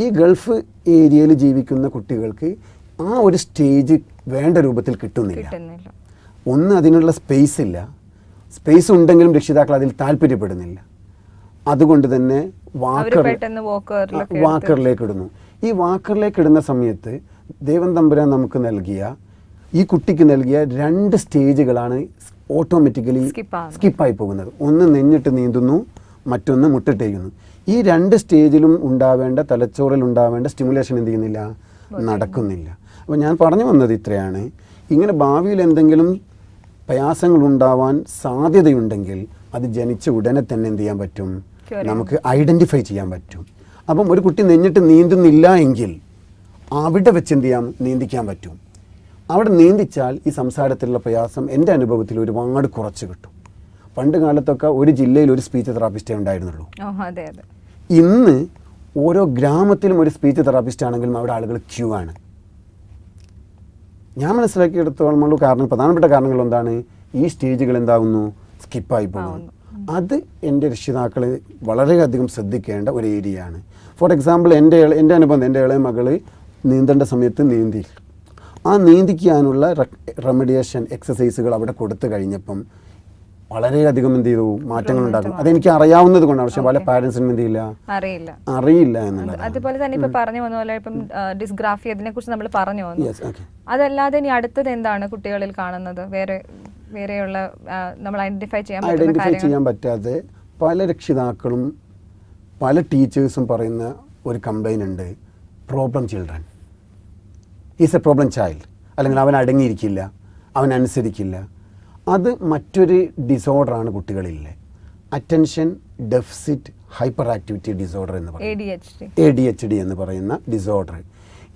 ഈ ഗൾഫ് ഏരിയയിൽ ജീവിക്കുന്ന കുട്ടികൾക്ക് ആ ഒരു സ്റ്റേജ് വേണ്ട രൂപത്തിൽ കിട്ടുന്നില്ല. ഒന്ന്, അതിനുള്ള സ്പേസ് ഇല്ല. സ്പേസ് ഉണ്ടെങ്കിലും രക്ഷിതാക്കൾ അതിൽ താല്പര്യപ്പെടുന്നില്ല. അതുകൊണ്ട് തന്നെ വാക്കറിലേക്ക് ഇടുന്നു. ഈ വാക്കറിലേക്ക് ഇടുന്ന സമയത്ത് ദൈവം തമ്പുരാൻ നമുക്ക് നൽകിയ, ഈ കുട്ടിക്ക് നൽകിയ 2 സ്റ്റേജുകളാണ് ഓട്ടോമാറ്റിക്കലി സ്കിപ്പായി പോകുന്നത്. ഒന്ന് നെഞ്ഞിട്ട് നീന്തുന്നു, മറ്റൊന്ന് മുട്ടിട്ടെയ്യുന്നു. ഈ 2 സ്റ്റേജിലും ഉണ്ടാവേണ്ട, തലച്ചോറിൽ ഉണ്ടാവേണ്ട സ്റ്റിമുലേഷൻ എന്ത് ചെയ്യുന്നില്ല, നടക്കുന്നില്ല. അപ്പോൾ ഞാൻ പറഞ്ഞു വന്നത് ഇത്രയാണ്. ഇങ്ങനെ ഭാവിയിൽ എന്തെങ്കിലും പ്രയാസങ്ങളുണ്ടാവാൻ സാധ്യതയുണ്ടെങ്കിൽ അത് ജനിച്ച ഉടനെ തന്നെ എന്ത് ചെയ്യാൻ പറ്റും, നമുക്ക് ഐഡൻറ്റിഫൈ ചെയ്യാൻ പറ്റും. അപ്പം ഒരു കുട്ടി നെഞ്ഞിട്ട് നീന്തുന്നില്ല എങ്കിൽ അവിടെ വെച്ച് എന്ത് ചെയ്യാം, നീന്തിക്കാൻ പറ്റും. അവിടെ നീന്തിച്ചാൽ ഈ സംസാരത്തിലുള്ള പ്രയാസം എൻ്റെ അനുഭവത്തിൽ ഒരുപാട് കുറച്ച് കിട്ടും. പണ്ട് കാലത്തൊക്കെ ഒരു ജില്ലയിൽ ഒരു സ്പീച്ച് തെറാപ്പിസ്റ്റേ ഉണ്ടായിരുന്നുള്ളൂ. ഇന്ന് ഓരോ ഗ്രാമത്തിലും ഒരു സ്പീച്ച് തെറാപ്പിസ്റ്റ് ആണെങ്കിലും അവിടെ ആളുകൾ ക്യൂ ആണ്. ഞാൻ മനസ്സിലാക്കിയെടുത്തോളം പ്രധാനപ്പെട്ട കാരണങ്ങൾ എന്താണ്, ഈ സ്റ്റേജുകൾ എന്താകുന്നു, സ്കിപ്പായി പോകുന്നു. അത് എൻ്റെ രക്ഷിതാക്കൾ വളരെയധികം ശ്രദ്ധിക്കേണ്ട ഒരു ഏരിയയാണ്. ഫോർ എക്സാമ്പിൾ എൻ്റെ അനുബന്ധം, എൻ്റെ ഇളയ മകൾ നീന്തേണ്ട സമയത്ത് നീന്തി, ആ നീന്തിക്കാനുള്ള റെമഡിയേഷൻ എക്സസൈസുകൾ അവിടെ കൊടുത്തു കഴിഞ്ഞപ്പം വളരെയധികം എന്ത് ചെയ്തു മാറ്റങ്ങൾ ഉണ്ടാകും. അതെനിക്ക് അറിയാവുന്നത് കൊണ്ടാണ്. പക്ഷെ പല പാരൻസിനും എന്ത് ചെയ്യില്ല, അറിയില്ല എന്നുള്ളത്. അതുപോലെ തന്നെ ഇപ്പൊ പറഞ്ഞു വന്ന പോലെ ഇപ്പം ഡിസ്ഗ്രാഫി അതിനെ കുറിച്ച് നമ്മൾ പറഞ്ഞു വന്നു. അതല്ലാതെ ഇനി അടുത്തത് എന്താണ് കുട്ടികളിൽ കാണുന്നത്? വേറെയുള്ള നമ്മൾ ഐഡന്റിഫൈ ചെയ്യാൻ പറ്റാതെ പല രക്ഷിതാക്കളും പല ടീച്ചേഴ്സും പറയുന്ന ഒരു കംപ്ലൈന്റ് ഉണ്ട്, problem children, is A problem child, അല്ലെങ്കിൽ അവൻ അടങ്ങിയിരിക്കില്ല, അവൻ അനുസരിക്കില്ല. അത് മറ്റൊരു ഡിസോർഡറാണ് കുട്ടികളിലെ attention deficit hyper activity disorder എന്ന് പറയുന്നത്, ADHD എന്ന് പറയുന്ന ഡിസോർഡർ.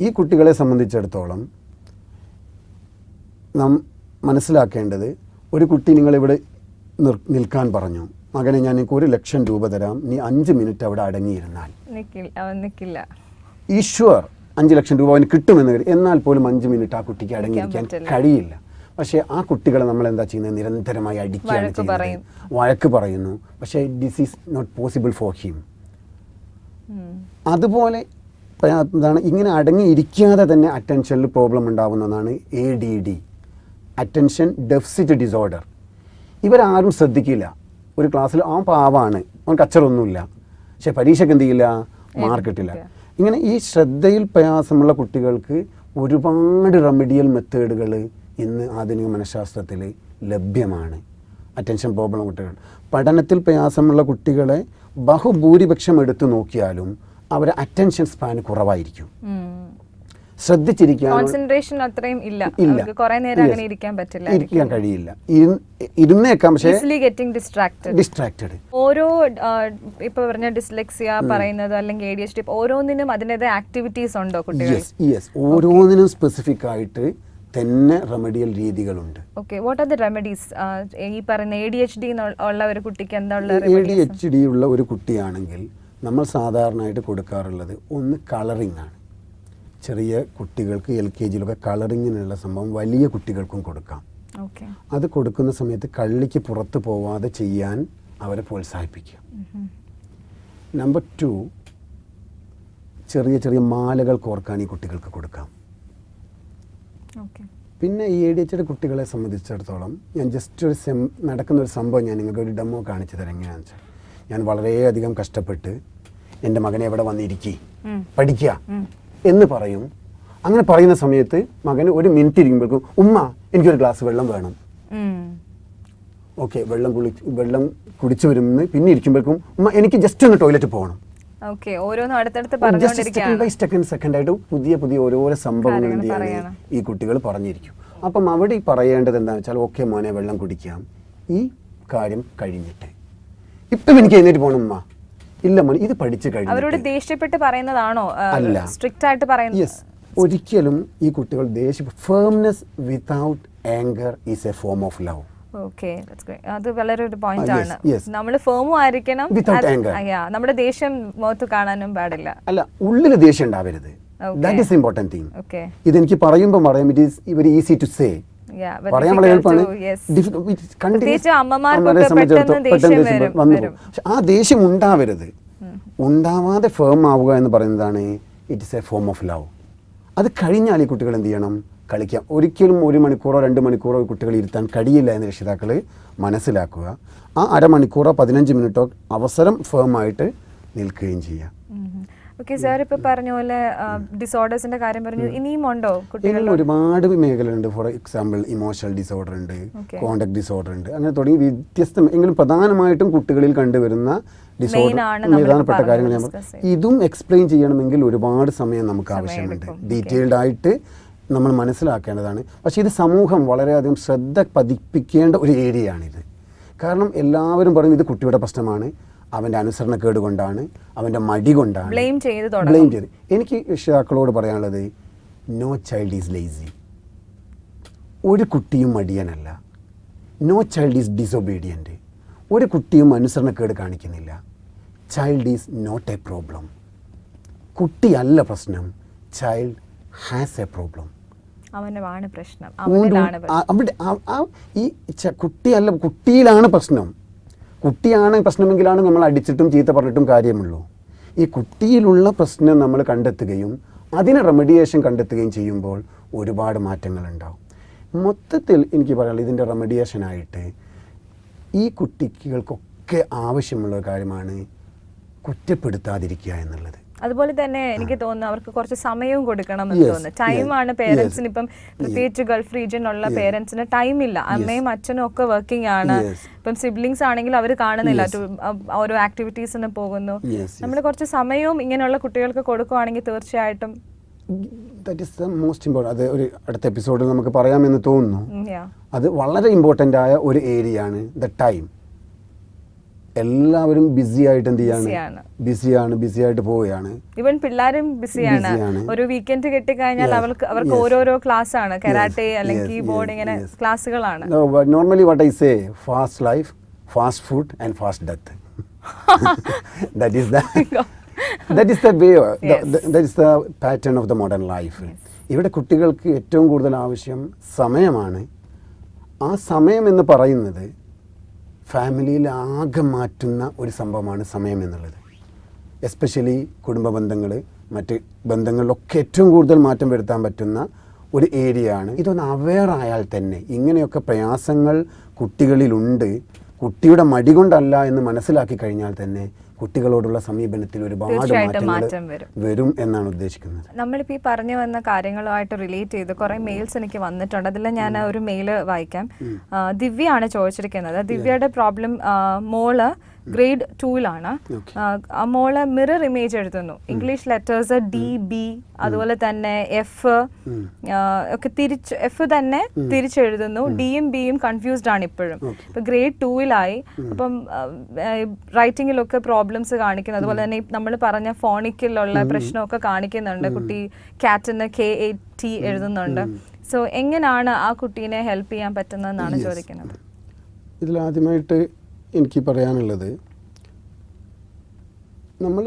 ഈ കുട്ടികളെ സംബന്ധിച്ചിടത്തോളം നാം മനസ്സിലാക്കേണ്ടത്, ഒരു കുട്ടി നിങ്ങളിവിടെ നിൽക്കാൻ പറഞ്ഞു, മകനെ ഞാൻ എനിക്ക് 1,00,000 രൂപ തരാം, നീ 5 മിനിറ്റ് അവിടെ അടങ്ങിയിരുന്നാൽ, ഈശ്വർ 5 ലക്ഷം രൂപ അവന് കിട്ടുമെന്ന് കരുതി, എന്നാൽ പോലും 5 മിനിറ്റ് ആ കുട്ടിക്ക് അടങ്ങിയിരിക്കാൻ കഴിയില്ല. പക്ഷേ ആ കുട്ടികളെ നമ്മൾ എന്താ ചെയ്യുന്നത്, നിരന്തരമായി അടിക്കുകയാണ് ചെയ്യുന്നത്, വഴക്ക് പറയുന്നു. പക്ഷേ this is not possible for him. അതുപോലെ എന്താണ്, ഇങ്ങനെ അടങ്ങിയിരിക്കാതെ തന്നെ അറ്റൻഷനിൽ പ്രോബ്ലം ഉണ്ടാകുന്നതാണ് ADD, അറ്റൻഷൻ ഡെഫിസിറ്റ് ഡിസോർഡർ. ഇവരാരും ശ്രദ്ധിക്കില്ല. ഒരു ക്ലാസ്സിൽ ആ പാവാണ്, അവൻ കച്ചറൊന്നുമില്ല, പക്ഷേ പരീക്ഷയ്ക്ക് എന്ത് ചെയ്യില്ല, മാർക്ക് കിട്ടില്ല. ഇങ്ങനെ ഈ ശ്രദ്ധയിൽ പ്രയാസമുള്ള കുട്ടികൾക്ക് ഒരുപാട് റെമഡിയൽ മെത്തേഡുകൾ ഇന്ന് ആധുനിക മനഃശാസ്ത്രത്തിൽ ലഭ്യമാണ്. അറ്റൻഷൻ പ്രോബ്ലം കുട്ടികൾ, പഠനത്തിൽ പ്രയാസമുള്ള കുട്ടികളെ ബഹുഭൂരിപക്ഷം എടുത്തു നോക്കിയാലും അവരെ അറ്റൻഷൻ സ്പാൻ കുറവായിരിക്കും. ശ്രദ്ധിച്ചിരിക്കാൻ കോൺസെൻട്രേഷൻ അത്രയും ഇല്ല, കുറേ നേരം അങ്ങനെ ഇരിക്കാൻ പറ്റില്ല, ഇരിക്കാൻ കഴിയില്ല, ഇരുന്നേക്കാം, പക്ഷേ ഡിസ്ട്രാക്റ്റഡ്. ഓരോ ഇപ്പൊ പറഞ്ഞ ഡിസ്ലെക്സിയ പറയുന്നത് അല്ലെങ്കിൽ ADHD ഓരോന്നിനും അതിൻ്റെതായ ആക്ടിവിറ്റീസ് ഉണ്ടോ കുട്ടികൾ? ഓരോന്നിനും സ്പെസിഫിക് ആയിട്ട് തന്നെ റെമഡിയൽ രീതികളുണ്ട്. Okay, what are the remedies? ഈ പറയുന്ന ADHD ഉള്ള ഒരു കുട്ടിക്ക് എന്താ ഉള്ള? ADHD ഉള്ള ഒരു കുട്ടിയാണെങ്കിൽ നമ്മൾ സാധാരണയായിട്ട് കൊടുക്കാറുള്ളത് ഒന്ന് കളറിംഗ് ആണ്. ചെറിയ കുട്ടികൾക്ക് LKG കളറിങ്ങിനുള്ള സംഭവം വലിയ കുട്ടികൾക്കും കൊടുക്കാം. അത് കൊടുക്കുന്ന സമയത്ത് കള്ളിക്ക് പുറത്ത് പോവാതെ ചെയ്യാൻ അവരെ പ്രോത്സാഹിപ്പിക്കുക. നമ്പർ 2, ചെറിയ ചെറിയ മാലകൾ കോർക്കാൻ ഈ കുട്ടികൾക്ക് കൊടുക്കാം. പിന്നെ ഈ ADHD കുട്ടികളെ സംബന്ധിച്ചിടത്തോളം ഞാൻ ജസ്റ്റ് നടക്കുന്ന ഒരു സംഭവം ഞാൻ നിങ്ങൾക്ക് ഒരു ഡെമോ കാണിച്ചു തരാം. എങ്ങനെയാണെന്ന് വെച്ചാൽ, ഞാൻ വളരെയധികം കഷ്ടപ്പെട്ട് എൻ്റെ മകനെ എവിടെ പഠിക്കുക എന്ന് പറയും. അങ്ങനെ പറയുന്ന സമയത്ത് മകന് 1 മിനിറ്റ് ഇരിക്കുമ്പോഴേക്കും, ഉമ്മ എനിക്കൊരു ഗ്ലാസ് വെള്ളം വേണം. ഓക്കെ, വെള്ളം കുടിച്ചു വരുമെന്ന് പിന്നെ ഇരിക്കുമ്പോഴേക്കും, ഉമ്മ എനിക്ക് ജസ്റ്റ് ഒന്ന് ടോയ്ലറ്റ് പോകണം. സെക്കൻഡായിട്ട് പുതിയ ഓരോരോ സംഭവങ്ങൾ എന്ത് ചെയ്യാണ് ഈ കുട്ടികൾ പറഞ്ഞിരിക്കും. അപ്പം അവിടെ പറയേണ്ടത് എന്താണെന്ന് വെച്ചാൽ, ഓക്കെ മോനെ വെള്ളം കുടിക്കാം, ഈ കാര്യം കഴിഞ്ഞിട്ട് ഇപ്പം എനിക്ക് എഴുന്നേറ്റ് പോകണം ഉമ്മ, ഇല്ല മോനെ ഇത് പഠിച്ചു കഴിഞ്ഞു. അവരോട് ദേഷ്യപ്പെട്ട് പറയുന്നതാണോ? അല്ല, സ്ട്രിക്റ്റ് ആയിട്ട് പറയുന്നത്. യെസ്, ഒരിക്കലും ഈ കുട്ടികൾ firmness without anchor is A form of love. Okay, that's great. അത് വളരെ ഒരു പോയിന്റ് ആണ്. നമ്മൾ ഫേമും ആയിരിക്കണം, നമ്മുടെ ദേഷ്യം മുഖത്ത് കാണാനും പാടില്ല. അല്ല, ഉള്ളിൽ ദേഷ്യം ഉണ്ടാവരുത്. That is important thing. ഇതെനിക്ക് പറയുമ്പോൾ പറയാം, it is very easy to say. പറയാൻ വളരെ എളുപ്പമാണ്. ആ ദേഷ്യം ഉണ്ടാവരുത്. ഉണ്ടാവാതെ ഫേം ആവുക എന്ന് പറയുന്നതാണ് it is A form of love. അത് കഴിഞ്ഞാൽ ഈ കുട്ടികൾ എന്ത് ചെയ്യണം, കളിക്കാം. ഒരിക്കലും 1 മണിക്കൂറോ 2 മണിക്കൂറോ കുട്ടികൾ ഇരുത്താൻ കഴിയില്ല എന്ന് രക്ഷിതാക്കൾ മനസ്സിലാക്കുക. ആ അരമണിക്കൂറോ 15 മിനിറ്റോ അവസരം ഫേമായിട്ട് നിൽക്കുകയും ചെയ്യാം. ഓക്കെ സാർ, ഇപ്പോൾ പറഞ്ഞ പോലെ ഡിസോർഡേഴ്സിന്റെ കാര്യം പറഞ്ഞു, ഇനിയും ഉണ്ടോ കുട്ടികളിൽ? ഒരുപാട് മേഖലയുണ്ട്. ഫോർ എക്സാമ്പിൾ ഇമോഷണൽ ഡിസോർഡർ ഉണ്ട്, കോണ്ടാക്ട് ഡിസോർഡർ ഉണ്ട്, അങ്ങനെ തുടങ്ങി വ്യത്യസ്തം. എങ്കിലും പ്രധാനമായിട്ടും കുട്ടികളിൽ കണ്ടുവരുന്ന ഡിസോർഡർ പ്രധാനപ്പെട്ട കാര്യങ്ങൾ ഇതും എക്സ്പ്ലെയിൻ ചെയ്യണമെങ്കിൽ ഒരുപാട് സമയം നമുക്ക് ആവശ്യമുണ്ട്. ഡീറ്റെയിൽഡ് ആയിട്ട് നമ്മൾ മനസ്സിലാക്കേണ്ടതാണ്. പക്ഷേ ഇത് സമൂഹം വളരെയധികം ശ്രദ്ധ പതിപ്പിക്കേണ്ട ഒരു ഏരിയയാണിത്. കാരണം എല്ലാവരും പറയും ഇത് കുട്ടിയുടെ പ്രശ്നമാണ്, അവൻ്റെ അനുസരണക്കേട് കൊണ്ടാണ്, അവൻ്റെ മടി കൊണ്ടാണ്, ബ്ലെയിം ചെയ്ത്. എനിക്ക് രക്ഷിതാക്കളോട് പറയാനുള്ളത്, നോ ചൈൽഡ് ഈസ് ലേസി. ഒരു കുട്ടിയും മടിയനല്ല. No child is disobedient. ഒരു കുട്ടിയും അനുസരണക്കേട് കാണിക്കുന്നില്ല. Child is not a problem. കുട്ടിയല്ല പ്രശ്നം, ചൈൽഡ് ഹാസ് എ പ്രോബ്ലം. അവനാണ് പ്രശ്നം. അവിടെ ഈ കുട്ടിയല്ല, കുട്ടിയിലാണ് പ്രശ്നം. കുട്ടിയാണ് പ്രശ്നമെങ്കിലാണ് നമ്മൾ അടിച്ചിട്ടും ചീത്ത പറഞ്ഞിട്ടും കാര്യമുള്ളൂ. ഈ കുട്ടിയിലുള്ള പ്രശ്നം നമ്മൾ കണ്ടെത്തുകയും അതിന് റെമഡിയേഷൻ കണ്ടെത്തുകയും ചെയ്യുമ്പോൾ ഒരുപാട് മാറ്റങ്ങളുണ്ടാവും. മൊത്തത്തിൽ എനിക്ക് പറയാനുള്ളത് ഇതിൻ്റെ റെമഡിയേഷനായിട്ട് ഈ കുട്ടികൾക്കൊക്കെ ആവശ്യമുള്ള ഒരു കാര്യമാണ് കുറ്റപ്പെടുത്താതിരിക്കുക എന്നുള്ളത്. അതുപോലെ തന്നെ എനിക്ക് തോന്നുന്നു അവർക്ക് കുറച്ച് സമയവും കൊടുക്കണം എന്ന് തോന്നുന്നു. ടൈമാണ് പേരൻസിന്, ഇപ്പം പ്രത്യേകിച്ച് ഗൾഫ് റീജിയനിലുള്ള പേരൻസിന് ടൈം ഇല്ല. അമ്മയും അച്ഛനും ഒക്കെ വർക്കിംഗ് ആണ്. ഇപ്പം സിബ്ലിങ്സ് ആണെങ്കിൽ അവർ കാണുന്നില്ല, ഓരോ ആക്ടിവിറ്റീസിന് പോകുന്നു. നമ്മൾ കുറച്ച് സമയവും ഇങ്ങനെയുള്ള കുട്ടികൾക്ക് കൊടുക്കുകയാണെങ്കിൽ തീർച്ചയായിട്ടും that is the most important. അത് ഒരു അടുത്ത എപ്പിസോഡിൽ നമുക്ക് പറയാമെന്ന് തോന്നുന്നു. അത് വളരെ ഇമ്പോർട്ടൻ്റ് ആയ ഒരു ഏരിയ ആണ് ദ ടൈം. എല്ലാവരും ബിസി ആയിട്ട് എന്ത് ചെയ്യാണ്, ബിസി ആയിട്ട് പോവുകയാണ്. ഈവൻ പിള്ളേരും ബിസിയാണ്. ഒരു വീക്കെൻഡ് കിട്ടിക്കഴിഞ്ഞാൽ അവർക്ക് ഓരോരോ ക്ലാസ് ആണ്, കരാട്ടെ അല്ലെങ്കിൽ കീബോർഡ്, ഇങ്ങനെ ക്ലാസ്സുകളാണ്. Normally what I say, fast life, fast food and fast death. That is the way, that is the pattern of the modern life. ഇവിടെ കുട്ടികൾക്ക് ഏറ്റവും കൂടുതൽ ആവശ്യം സമയമാണ്. ആ സമയം എന്ന് പറയുന്നത് ഫാമിലിയിൽ ആകെ മാറ്റുന്ന ഒരു സംഭവമാണ് സമയം എന്നുള്ളത്. എസ്പെഷ്യലി കുടുംബ ബന്ധങ്ങൾ, മറ്റ് ബന്ധങ്ങളിലൊക്കെ ഏറ്റവും കൂടുതൽ മാറ്റം വരുത്താൻ പറ്റുന്ന ഒരു ഏരിയ ആണ്. ഇതൊന്ന് അവെയർ ആയാൽ തന്നെ ഇങ്ങനെയൊക്കെ പ്രയാസങ്ങൾ കുട്ടികളിലുണ്ട്, കുട്ടിയുടെ മടി കൊണ്ടല്ല എന്ന് മനസ്സിലാക്കി കഴിഞ്ഞാൽ തന്നെ കുട്ടികളോടുള്ള സമീപനത്തിൽ ഒരുപാട് മാറ്റം വരും എന്നാണ് ഉദ്ദേശിക്കുന്നത്. നമ്മളിപ്പോൾ ഈ പറഞ്ഞു വന്ന കാര്യങ്ങളുമായിട്ട് റിലേറ്റ് ചെയ്ത് കുറേ മെയിൽസ് എനിക്ക് വന്നിട്ടുണ്ട്. അതിൽ ഞാൻ ഒരു മെയിൽ വായിക്കാം. ദിവ്യയാണ് ചോദിച്ചിരിക്കുന്നത്. ദിവ്യയുടെ പ്രോബ്ലം, മോള് ഗ്രേഡ് 2-ലാണ്. ആ മോള് മിറർ ഇമേജ് എഴുതുന്നു. ഇംഗ്ലീഷ് ലെറ്റേഴ്സ് DB, അതുപോലെ തന്നെ F ഒക്കെ F തന്നെ തിരിച്ചെഴുതുന്നു. Dയും Bയും കൺഫ്യൂസ്ഡ് ആണ് ഇപ്പോഴും. ഇപ്പൊ ഗ്രേഡ് 2-ലായി. അപ്പം റൈറ്റിങ്ങിലൊക്കെ പ്രോബ്ലംസ് കാണിക്കുന്നു. അതുപോലെ തന്നെ നമ്മൾ പറഞ്ഞ ഫോണിക്കിലുള്ള പ്രശ്നമൊക്കെ കാണിക്കുന്നുണ്ട്. കുട്ടി കാറ്റിന് KAT എഴുതുന്നുണ്ട്. സോ എങ്ങനെയാണ് ആ കുട്ടീനെ ഹെൽപ്പ് ചെയ്യാൻ പറ്റുന്നതെന്നാണ് ചോദിക്കുന്നത്. ഇതിലാദ്യമായിട്ട് എനിക്ക് പറയാനുള്ളത്, നമ്മൾ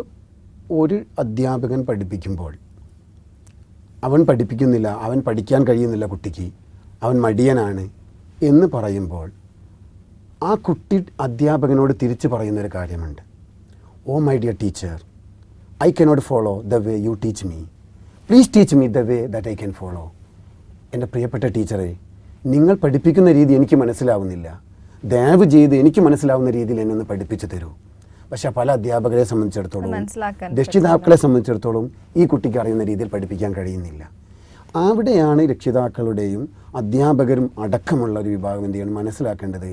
ഒരു അധ്യാപകൻ പഠിപ്പിക്കുമ്പോൾ അവൻ പഠിപ്പിക്കുന്നില്ല, അവൻ പഠിക്കാൻ കഴിയുന്നില്ല കുട്ടിക്ക്, അവൻ മടിയനാണ് എന്ന് പറയുമ്പോൾ ആ കുട്ടി അധ്യാപകനോട് തിരിച്ചു പറയുന്നൊരു കാര്യമുണ്ട്. Oh my dear teacher, I cannot follow the way you teach me, please teach me the way that I can follow. എൻ്റെ പ്രിയപ്പെട്ട ടീച്ചറെ, നിങ്ങൾ പഠിപ്പിക്കുന്ന രീതി എനിക്ക് മനസ്സിലാവുന്നില്ല, ദയവ് ചെയ്ത് എനിക്ക് മനസ്സിലാവുന്ന രീതിയിൽ എന്നെ ഒന്ന് പഠിപ്പിച്ചു തരൂ. പക്ഷേ പല അധ്യാപകരെ സംബന്ധിച്ചിടത്തോളം, രക്ഷിതാക്കളെ സംബന്ധിച്ചിടത്തോളം ഈ കുട്ടിക്ക് അറിയുന്ന രീതിയിൽ പഠിപ്പിക്കാൻ കഴിയുന്നില്ല. അവിടെയാണ് രക്ഷിതാക്കളുടെയും അധ്യാപകരും അടക്കമുള്ള ഒരു വിഭാഗം എന്ത് ചെയ്യണം, മനസ്സിലാക്കേണ്ടത്.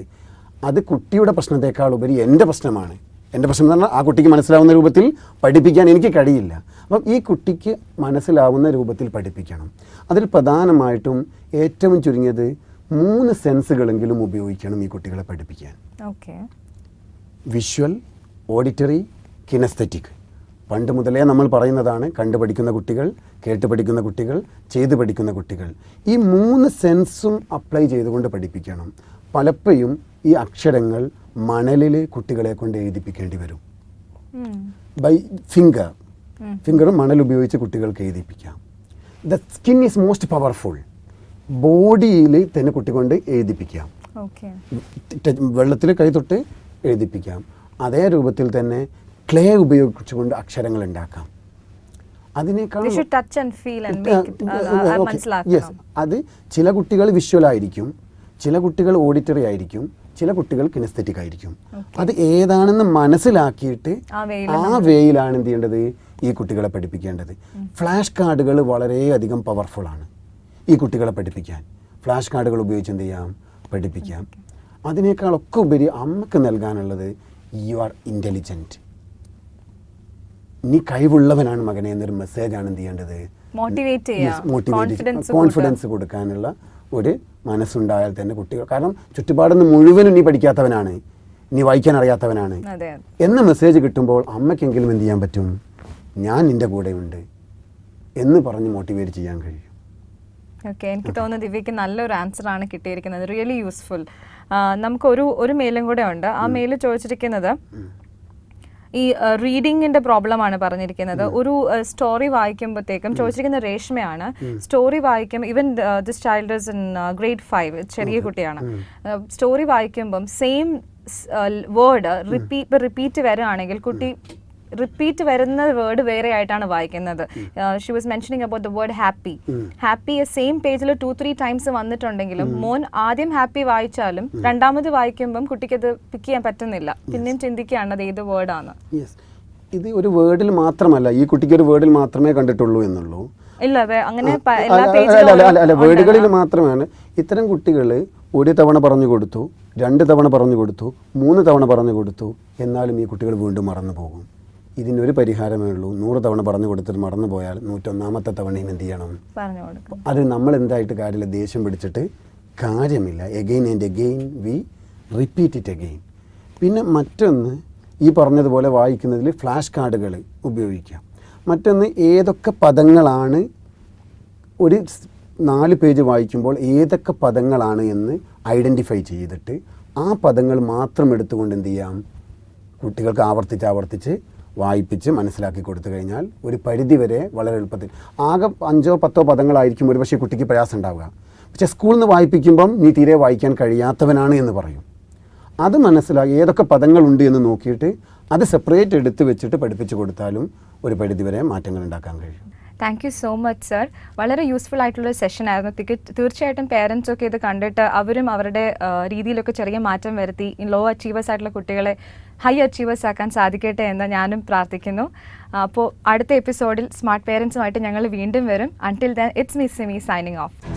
അത് കുട്ടിയുടെ പ്രശ്നത്തെക്കാൾ ഉപരി എൻ്റെ പ്രശ്നമാണ്. എൻ്റെ പ്രശ്നം എന്ന് പറഞ്ഞാൽ ആ കുട്ടിക്ക് മനസ്സിലാവുന്ന രൂപത്തിൽ പഠിപ്പിക്കാൻ എനിക്ക് കഴിയില്ല. അപ്പം ഈ കുട്ടിക്ക് മനസ്സിലാവുന്ന രൂപത്തിൽ പഠിപ്പിക്കണം. അതിൽ പ്രധാനമായിട്ടും ഏറ്റവും ചുരുങ്ങിയത് 3 സെൻസുകളെങ്കിലും ഉപയോഗിക്കണം ഈ കുട്ടികളെ പഠിപ്പിക്കാൻ. Visual, auditory, kinaesthetic. പണ്ട് മുതലേ നമ്മൾ പറയുന്നതാണ്, കണ്ടു പഠിക്കുന്ന കുട്ടികൾ, കേട്ട് പഠിക്കുന്ന കുട്ടികൾ, ചെയ്ത് പഠിക്കുന്ന കുട്ടികൾ. ഈ 3 സെൻസും അപ്ലൈ ചെയ്തുകൊണ്ട് പഠിപ്പിക്കണം. പലപ്പോഴും ഈ അക്ഷരങ്ങൾ മണലിൽ കുട്ടികളെ കൊണ്ട് എഴുതിപ്പിക്കേണ്ടി വരും. ബൈ ഫിംഗറും മണൽ ഉപയോഗിച്ച് കുട്ടികൾക്ക് എഴുതിപ്പിക്കാം. The skin is most powerful. ബോഡിയിൽ തന്നെ കുട്ടി കൊണ്ട് എഴുതിപ്പിക്കാം. വെള്ളത്തിൽ കൈ തൊട്ട് എഴുതിപ്പിക്കാം. അതേ രൂപത്തിൽ തന്നെ ക്ലേ ഉപയോഗിച്ചുകൊണ്ട് അക്ഷരങ്ങൾ ഉണ്ടാക്കാം. അതിനേക്കാൾ അത് ചില കുട്ടികൾ വിഷ്വലായിരിക്കും, ചില കുട്ടികൾ ഓഡിറ്ററി ആയിരിക്കും, ചില കുട്ടികൾ കിനസ്തെറ്റിക് ആയിരിക്കും. അത് ഏതാണെന്ന് മനസ്സിലാക്കിയിട്ട് ആ വേയിലാണ് എന്ത് ചെയ്യേണ്ടത്, ഈ കുട്ടികളെ പഠിപ്പിക്കേണ്ടത്. ഫ്ലാഷ് കാർഡുകൾ വളരെയധികം പവർഫുള്ളാണ് ഈ കുട്ടികളെ പഠിപ്പിക്കാൻ. ഫ്ലാഷ് കാർഡുകൾ ഉപയോഗിച്ച് എന്ത് ചെയ്യാം, പഠിപ്പിക്കാം. അതിനേക്കാളൊക്കെ ഉപരി അമ്മക്ക് നൽകാനുള്ളത്, യു ആർ ഇൻ്റലിജൻറ്റ്, നീ കഴിവുള്ളവനാണ് മകനെ എന്നൊരു മെസ്സേജാണ് എന്ത് ചെയ്യേണ്ടത്, കോൺഫിഡൻസ് കൊടുക്കാനുള്ള ഒരു മനസ്സുണ്ടായാൽ തന്നെ കുട്ടികൾ, കാരണം ചുറ്റുപാടുന്ന് മുഴുവനും നീ പഠിക്കാത്തവനാണ്, നീ വായിക്കാൻ അറിയാത്തവനാണ് എന്ന മെസ്സേജ് കിട്ടുമ്പോൾ അമ്മയ്ക്കെങ്കിലും എന്ത് ചെയ്യാൻ പറ്റും, ഞാൻ നിൻ്റെ കൂടെയുണ്ട് എന്ന് പറഞ്ഞ് മോട്ടിവേറ്റ് ചെയ്യാൻ കഴിയും. ഓക്കെ, എനിക്ക് തോന്നുന്നു ദിവ്യക്ക് നല്ലൊരു ആൻസർ ആണ് കിട്ടിയിരിക്കുന്നത്, റിയലി യൂസ്ഫുൾ. നമുക്ക് ഒരു മെയിലും കൂടെ ഉണ്ട്. ആ മെയിൽ ചോദിച്ചിരിക്കുന്നത് ഈ റീഡിങ്ങിന്റെ പ്രോബ്ലമാണ് പറഞ്ഞിരിക്കുന്നത്. ഒരു സ്റ്റോറി വായിക്കുമ്പോഴത്തേക്കും ചോദിച്ചിരിക്കുന്ന രേഷ്മയാണ്. സ്റ്റോറി വായിക്കുമ്പോൾ even this child is in grade 5, ചെറിയ കുട്ടിയാണ്. സ്റ്റോറി വായിക്കുമ്പം സെയിം വേർഡ് റിപ്പീറ്റ് വരികയാണെങ്കിൽ കുട്ടി റിപ്പീറ്റ് വരുന്ന വേർഡ് വേറെ ആയിട്ടാണ് വായിക്കുന്നത്. She was mentioning about the word happy. Happy same പേജിൽ 2-3 ടൈംസ് വന്നിട്ടുണ്ടെങ്കിലും മോൻ ആദ്യം ഹാപ്പി വായിച്ചാലും രണ്ടാമത് വായിക്കുമ്പം കുട്ടിക്ക് അത് പിക്ക് ചെയ്യാൻ പറ്റുന്നില്ല. പിന്നെയും ചിന്തിക്കുകയാണ് അത് ഏത് വേർഡാണ്. ഇത് ഒരു വേർഡിൽ മാത്രമല്ല, ഈ കുട്ടിക്ക് ഒരു വേർഡിൽ മാത്രമേ കണ്ടിട്ടുള്ളൂ എന്നുള്ളൂ. ഇല്ല, അങ്ങനെ അല്ല, വേർഡുകളിൽ മാത്രമാണ്. ഇത്തരം കുട്ടികൾ ഒരു തവണ പറഞ്ഞു കൊടുത്തു, 2 തവണ പറഞ്ഞു കൊടുത്തു, 3 തവണ പറഞ്ഞു കൊടുത്തു, എന്നാലും ഈ കുട്ടികൾ വീണ്ടും മറന്നു പോകും. ഇതിനൊരു പരിഹാരമേ ഉള്ളൂ. 100 തവണ പറഞ്ഞു കൊടുത്തിട്ട് മറന്നു പോയാൽ 101ാമത്തെ തവണയും എന്ത് ചെയ്യണം? അത് നമ്മൾ എന്തായിട്ട് കാര്യമില്ല, ദേഷ്യം പിടിച്ചിട്ട് കാര്യമില്ല. Again and again we repeat it again. പിന്നെ മറ്റൊന്ന്, ഈ പറഞ്ഞതുപോലെ വായിക്കുന്നതിൽ ഫ്ലാഷ് കാർഡുകൾ ഉപയോഗിക്കാം. മറ്റൊന്ന്, ഏതൊക്കെ പദങ്ങളാണ് ഒരു 4 പേജ് വായിക്കുമ്പോൾ ഏതൊക്കെ പദങ്ങളാണ് എന്ന് ഐഡൻറ്റിഫൈ ചെയ്തിട്ട് ആ പദങ്ങൾ മാത്രം എടുത്തുകൊണ്ട് എന്ത് ചെയ്യാം, കുട്ടികൾക്ക് ആവർത്തിച്ച് വായിപ്പിച്ച് മനസ്സിലാക്കി കൊടുത്തു കഴിഞ്ഞാൽ ഒരു പരിധിവരെ വളരെ എളുപ്പത്തിൽ, ആകെ 5-10 പദങ്ങളായിരിക്കും ഒരു പക്ഷേ കുട്ടിക്ക് പ്രയാസം ഉണ്ടാവുക. പക്ഷേ സ്കൂളിൽ നിന്ന് വായിപ്പിക്കുമ്പം നീ തീരെ വായിക്കാൻ കഴിയാത്തവനാണ് എന്ന് പറയും. അത് മനസ്സിലാക്കി ഏതൊക്കെ പദങ്ങളുണ്ട് എന്ന് നോക്കിയിട്ട് അത് സെപ്പറേറ്റ് എടുത്ത് വെച്ചിട്ട് പഠിപ്പിച്ചു കൊടുത്താലും ഒരു പരിധിവരെ മാറ്റങ്ങൾ ഉണ്ടാക്കാൻ കഴിയും. Thank you so much sir. വളരെ യൂസ്ഫുൾ ആയിട്ടുള്ളൊരു സെഷൻ ആയിരുന്നു. തീർച്ചയായിട്ടും പേരൻസൊക്കെ ഇത് കണ്ടിട്ട് അവരും അവരുടെ രീതിയിലൊക്കെ ചെറിയ മാറ്റം വരുത്തി ലോ അച്ചീവേഴ്സ് ആയിട്ടുള്ള കുട്ടികളെ ഹൈ അച്ചീവേഴ്സ് ആക്കാൻ സാധിക്കട്ടെ എന്ന് ഞാനും പ്രാർത്ഥിക്കുന്നു. അപ്പോൾ അടുത്ത എപ്പിസോഡിൽ സ്മാർട്ട് പേരൻസുമായിട്ട് ഞങ്ങൾ വീണ്ടും വരും. Until then it's me Simi signing off.